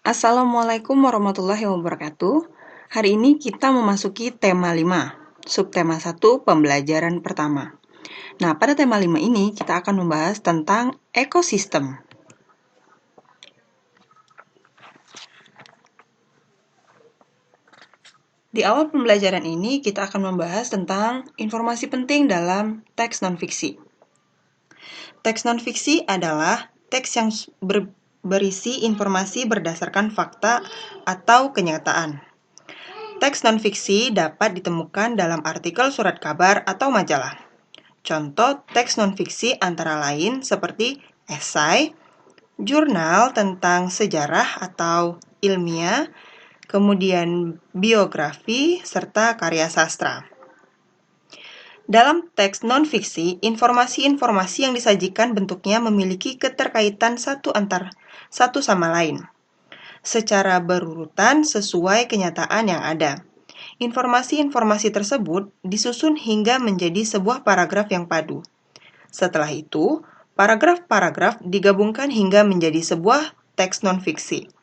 Assalamualaikum warahmatullahi wabarakatuh. Hari ini kita memasuki tema 5, subtema 1, pembelajaran pertama. Nah, pada tema 5 ini kita akan membahas tentang ekosistem. Di awal pembelajaran ini kita akan membahas tentang informasi penting dalam teks non-fiksi. Teks non-fiksi adalah teks yang berisi informasi berdasarkan fakta atau kenyataan. Teks non-fiksi dapat ditemukan dalam artikel surat kabar atau majalah. Contoh teks non-fiksi antara lain seperti esai, jurnal tentang sejarah atau ilmiah, kemudian biografi, serta karya sastra. Dalam teks non-fiksi, informasi-informasi yang disajikan bentuknya memiliki keterkaitan satu sama lain, secara berurutan sesuai kenyataan yang ada. Informasi-informasi tersebut disusun hingga menjadi sebuah paragraf yang padu. Setelah itu, paragraf-paragraf digabungkan hingga menjadi sebuah teks non-fiksi.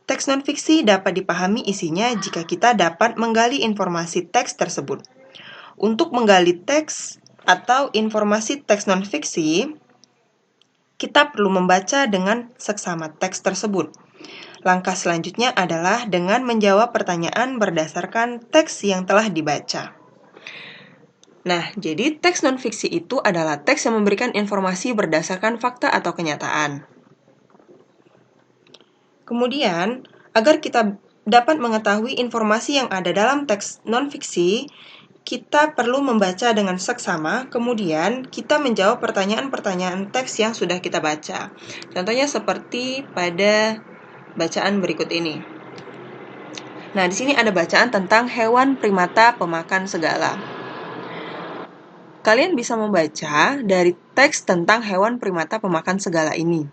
Teks non-fiksi dapat dipahami isinya jika kita dapat menggali informasi teks tersebut. Untuk menggali teks atau informasi teks non-fiksi, kita perlu membaca dengan seksama teks tersebut. Langkah selanjutnya adalah dengan menjawab pertanyaan berdasarkan teks yang telah dibaca. Nah, jadi teks non-fiksi itu adalah teks yang memberikan informasi berdasarkan fakta atau kenyataan. Kemudian, agar kita dapat mengetahui informasi yang ada dalam teks non-fiksi, kita perlu membaca dengan seksama, kemudian kita menjawab pertanyaan-pertanyaan teks yang sudah kita baca. Contohnya seperti pada bacaan berikut ini. Nah, di sini ada bacaan tentang hewan primata pemakan segala. Kalian bisa membaca dari teks tentang hewan primata pemakan segala ini,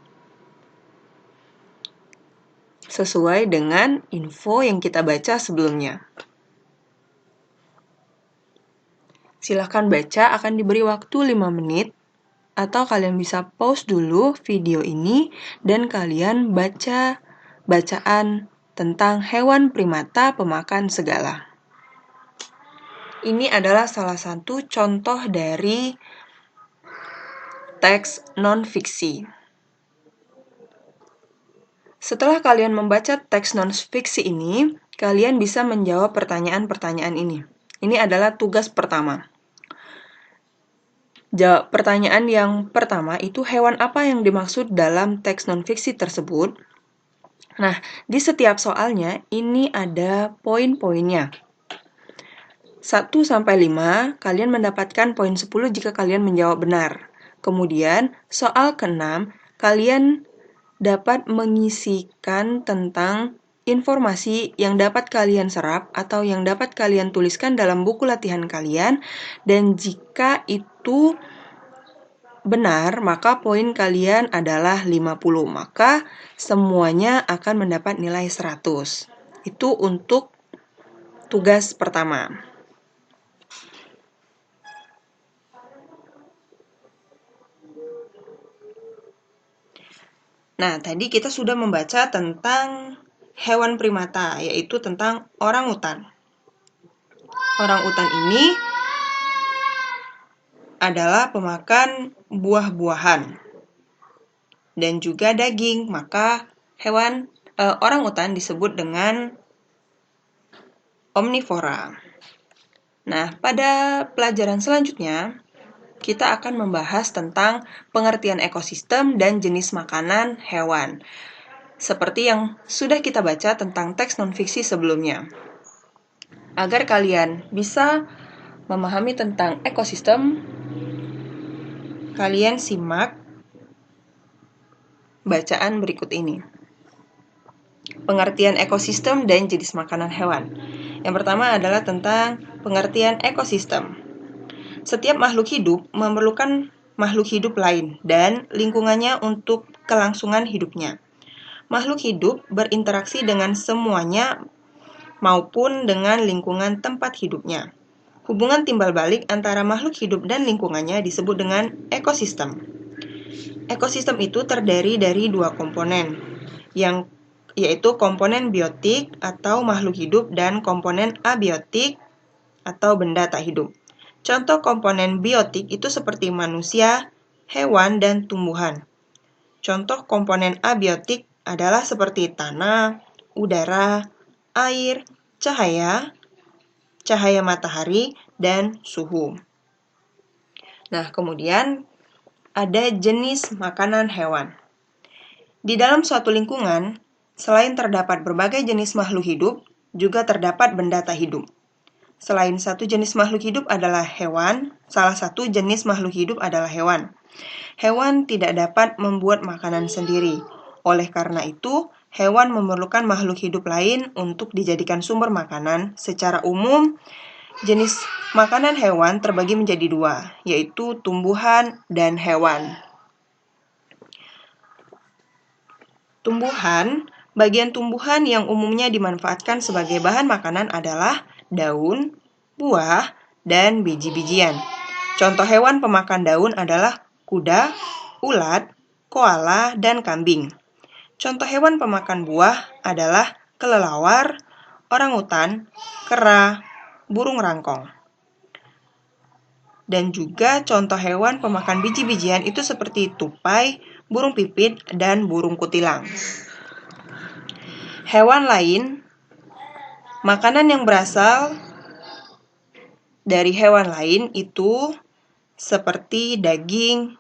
sesuai dengan info yang kita baca sebelumnya. Silahkan baca, akan diberi waktu 5 menit, atau kalian bisa pause dulu video ini dan kalian baca bacaan tentang hewan primata pemakan segala. Ini adalah salah satu contoh dari teks non-fiksi. Setelah kalian membaca teks non-fiksi ini, kalian bisa menjawab pertanyaan-pertanyaan ini. Ini adalah tugas pertama. Pertanyaan yang pertama itu hewan apa yang dimaksud dalam teks non-fiksi tersebut? Nah, di setiap soalnya ini ada poin-poinnya. 1-5, kalian mendapatkan poin 10 jika kalian menjawab benar. Kemudian, soal ke-6, kalian dapat mengisikan tentang informasi yang dapat kalian serap atau yang dapat kalian tuliskan dalam buku latihan kalian, dan jika itu benar, maka poin kalian adalah 50. Maka semuanya akan mendapat nilai 100. Itu untuk tugas pertama. Nah, tadi kita sudah membaca tentang hewan primata, yaitu tentang orangutan. Orangutan ini adalah pemakan buah-buahan dan juga daging, maka orangutan disebut dengan omnivora. Nah, pada pelajaran selanjutnya, kita akan membahas tentang pengertian ekosistem dan jenis makanan hewan, seperti yang sudah kita baca tentang teks non-fiksi sebelumnya. Agar kalian bisa memahami tentang ekosistem, kalian simak bacaan berikut ini. Pengertian ekosistem dan jenis makanan hewan. Yang pertama adalah tentang pengertian ekosistem. Setiap makhluk hidup memerlukan makhluk hidup lain dan lingkungannya untuk kelangsungan hidupnya. Makhluk hidup berinteraksi dengan semuanya maupun dengan lingkungan tempat hidupnya. Hubungan timbal balik antara makhluk hidup dan lingkungannya disebut dengan ekosistem. Ekosistem itu terdiri dari dua komponen, yaitu komponen biotik atau makhluk hidup dan komponen abiotik atau benda tak hidup. Contoh komponen biotik itu seperti manusia, hewan, dan tumbuhan. Contoh komponen abiotik adalah seperti tanah, udara, air, cahaya matahari, dan suhu. Nah, kemudian ada jenis makanan hewan. Di dalam suatu lingkungan, selain terdapat berbagai jenis makhluk hidup, juga terdapat benda tak hidup. Selain satu jenis makhluk hidup adalah hewan, salah satu jenis makhluk hidup adalah hewan. Hewan tidak dapat membuat makanan sendiri. Oleh karena itu, hewan memerlukan makhluk hidup lain untuk dijadikan sumber makanan. Secara umum, jenis makanan hewan terbagi menjadi dua, yaitu tumbuhan dan hewan. Bagian tumbuhan yang umumnya dimanfaatkan sebagai bahan makanan adalah daun, buah, dan biji-bijian. Contoh hewan pemakan daun adalah kuda, ulat, koala, dan kambing. Contoh hewan pemakan buah adalah kelelawar, orangutan, kera, burung rangkong. Dan juga contoh hewan pemakan biji-bijian itu seperti tupai, burung pipit, dan burung kutilang. Hewan lain, makanan yang berasal dari hewan lain itu seperti daging,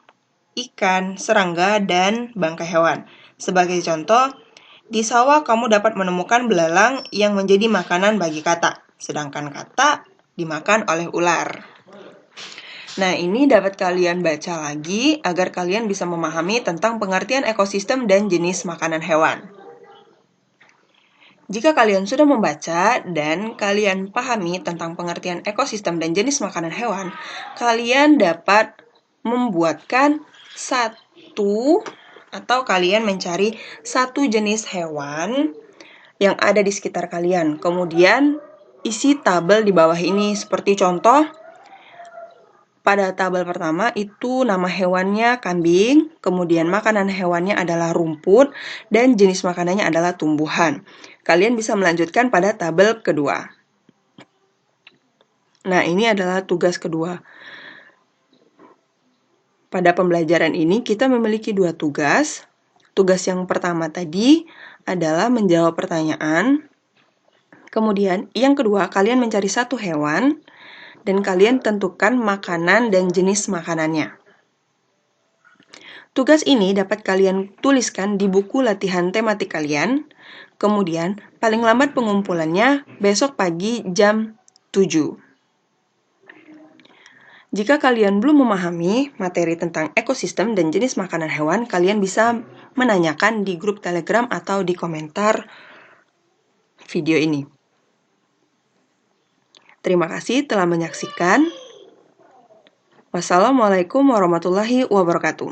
ikan, serangga, dan bangkai hewan. Sebagai contoh, di sawah kamu dapat menemukan belalang yang menjadi makanan bagi katak, sedangkan katak dimakan oleh ular. Nah, ini dapat kalian baca lagi agar kalian bisa memahami tentang pengertian ekosistem dan jenis makanan hewan. Jika kalian sudah membaca dan kalian pahami tentang pengertian ekosistem dan jenis makanan hewan, kalian dapat membuatkan kalian mencari satu jenis hewan yang ada di sekitar kalian. Kemudian isi tabel di bawah ini seperti contoh. Pada tabel pertama itu nama hewannya kambing, kemudian makanan hewannya adalah rumput, dan jenis makanannya adalah tumbuhan. Kalian bisa melanjutkan pada tabel kedua. Nah, ini adalah tugas kedua. Pada pembelajaran ini kita memiliki dua tugas. Tugas yang pertama tadi adalah menjawab pertanyaan. Kemudian yang kedua, kalian mencari satu hewan dan kalian tentukan makanan dan jenis makanannya. Tugas ini dapat kalian tuliskan di buku latihan tematik kalian. Kemudian, paling lambat pengumpulannya besok pagi jam 7. Jika kalian belum memahami materi tentang ekosistem dan jenis makanan hewan, kalian bisa menanyakan di grup Telegram atau di komentar video ini. Terima kasih telah menyaksikan. Wassalamualaikum warahmatullahi wabarakatuh.